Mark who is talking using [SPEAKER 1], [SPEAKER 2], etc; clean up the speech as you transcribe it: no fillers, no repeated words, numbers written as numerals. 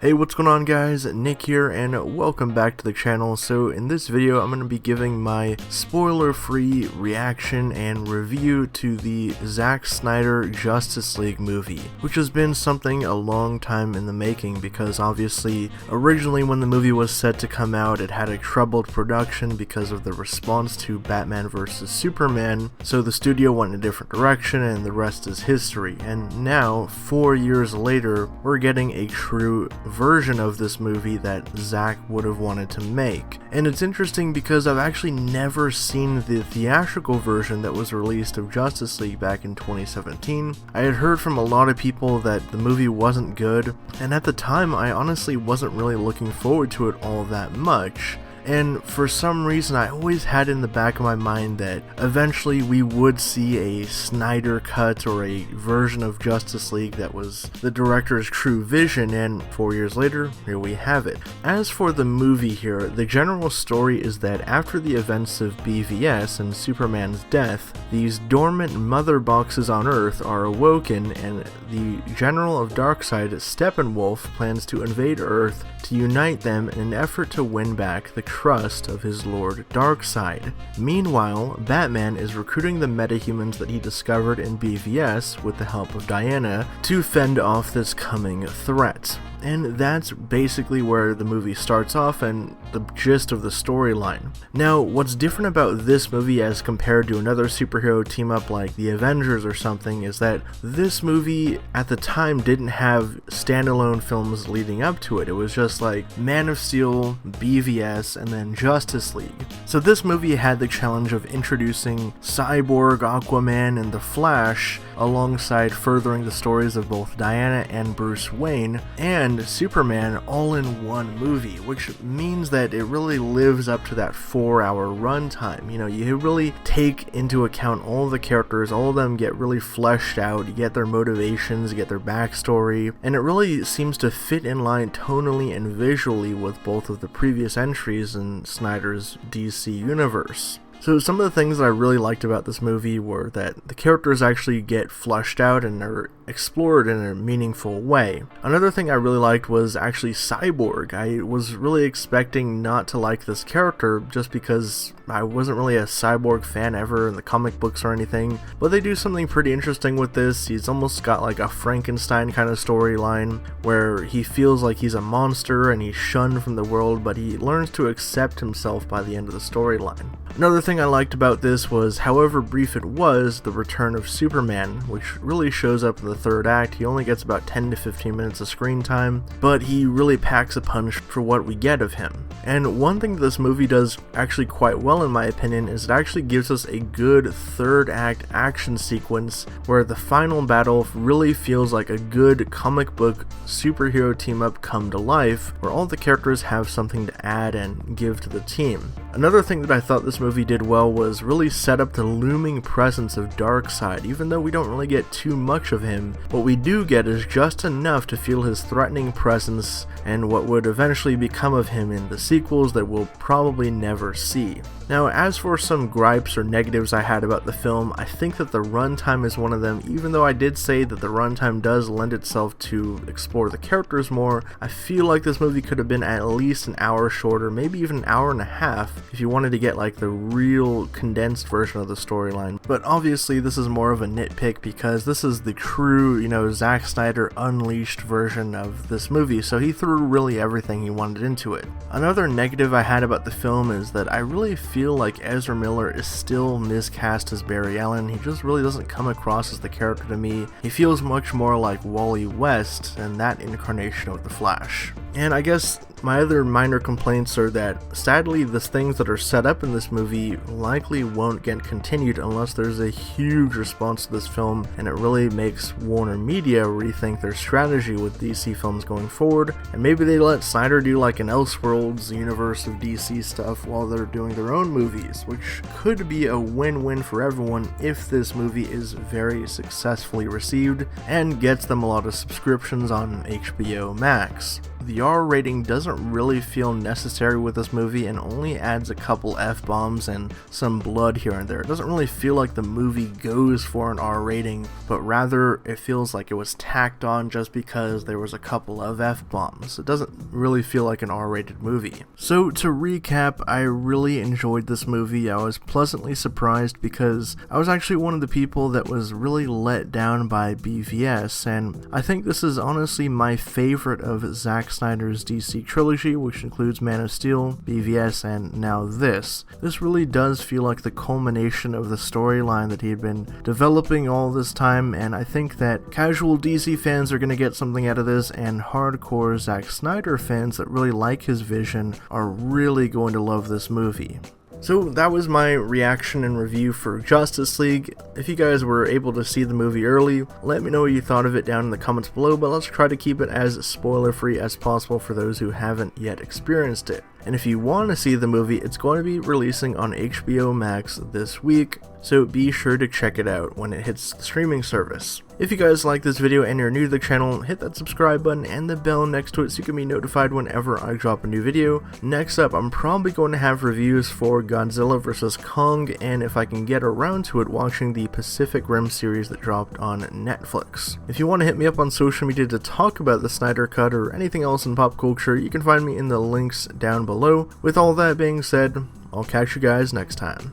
[SPEAKER 1] Hey, what's going on guys, Nick here and welcome back to the channel. So in this video I'm going to be giving my spoiler-free reaction and review to the Zack Snyder Justice League movie, which has been something a long time in the making because obviously originally when the movie was set to come out it had a troubled production because of the response to Batman vs Superman, so the studio went in a different direction and the rest is history. And now 4 years later we're getting a true version of this movie that Zack would have wanted to make. And it's interesting because I've actually never seen the theatrical version that was released of Justice League back in 2017. I had heard from a lot of people that the movie wasn't good, and at the time I honestly wasn't really looking forward to it all that much. And for some reason I always had in the back of my mind that eventually we would see a Snyder cut or a version of Justice League that was the director's true vision, and 4 years later, here we have it. As for the movie here, the general story is that after the events of BVS and Superman's death, these dormant mother boxes on Earth are awoken, and the General of Darkseid, Steppenwolf, plans to invade Earth to unite them in an effort to win back the trust of his Lord Darkseid. Meanwhile, Batman is recruiting the metahumans that he discovered in BVS with the help of Diana to fend off this coming threat. And that's basically where the movie starts off and the gist of the storyline. Now, what's different about this movie as compared to another superhero team up like the Avengers or something is that this movie at the time didn't have standalone films leading up to it. It was just like Man of Steel, BVS, and then Justice League. So this movie had the challenge of introducing Cyborg, Aquaman, and the Flash alongside furthering the stories of both Diana and Bruce Wayne and Superman all in one movie, which means that it really lives up to that 4-hour runtime. You know, you really take into account all the characters, all of them get really fleshed out, you get their motivations, you get their backstory, and it really seems to fit in line tonally and visually with both of the previous entries in Snyder's DC universe. So some of the things that I really liked about this movie were that the characters actually get fleshed out and are explored in a meaningful way. Another thing I really liked was actually Cyborg. I was really expecting not to like this character just because I wasn't really a Cyborg fan ever in the comic books or anything, but they do something pretty interesting with this. He's almost got like a Frankenstein kind of storyline where he feels like he's a monster and he's shunned from the world, but he learns to accept himself by the end of the storyline. Another thing I liked about this was, however brief it was, the return of Superman, which really shows up in the third act. He only gets about 10 to 15 minutes of screen time, but he really packs a punch for what we get of him. And one thing this movie does actually quite well in my opinion is it actually gives us a good third act action sequence where the final battle really feels like a good comic book superhero team up come to life, where all the characters have something to add and give to the team. Another thing that I thought this movie did well was really set up the looming presence of Darkseid. Even though we don't really get too much of him, what we do get is just enough to feel his threatening presence and what would eventually become of him in the sequels that we'll probably never see. Now, as for some gripes or negatives I had about the film, I think that the runtime is one of them. Even though I did say that the runtime does lend itself to explore the characters more, I feel like this movie could have been at least an hour shorter, maybe even an hour and a half, if you wanted to get like the real condensed version of the storyline. But obviously this is more of a nitpick because this is the true, Zack Snyder unleashed version of this movie, so he threw really everything he wanted into it. Another negative I had about the film is that I really feel like Ezra Miller is still miscast as Barry Allen. He just really doesn't come across as the character to me. He feels much more like Wally West and that incarnation of the Flash. And I guess my other minor complaints are that sadly the things that are set up in this movie likely won't get continued unless there's a huge response to this film and it really makes Warner Media rethink their strategy with DC films going forward, and maybe they let Snyder do like an Elseworlds universe of DC stuff while they're doing their own movies, which could be a win-win for everyone if this movie is very successfully received and gets them a lot of subscriptions on HBO Max. The R rating doesn't really feel necessary with this movie and only adds a couple F-bombs and some blood here and there. It doesn't really feel like the movie goes for an R rating, but rather it feels like it was tacked on just because there was a couple of F-bombs. It doesn't really feel like an R-rated movie. So to recap, I really enjoyed this movie. I was pleasantly surprised because I was actually one of the people that was really let down by BVS, and I think this is honestly my favorite of Zack Snyder's DC trilogy, which includes Man of Steel, BVS, and now this. This really does feel like the culmination of the storyline that he had been developing all this time, and I think that casual DC fans are going to get something out of this, and hardcore Zack Snyder fans that really like his vision are really going to love this movie. So that was my reaction and review for Justice League. If you guys were able to see the movie early, let me know what you thought of it down in the comments below, but let's try to keep it as spoiler free as possible for those who haven't yet experienced it. And if you want to see the movie, it's going to be releasing on HBO Max this week, so be sure to check it out when it hits the streaming service. If you guys like this video and you're new to the channel, hit that subscribe button and the bell next to it so you can be notified whenever I drop a new video. Next up, I'm probably going to have reviews for Godzilla vs. Kong, and if I can get around to it, watching the Pacific Rim series that dropped on Netflix. If you want to hit me up on social media to talk about the Snyder Cut or anything else in pop culture, you can find me in the links down below. With all that being said, I'll catch you guys next time.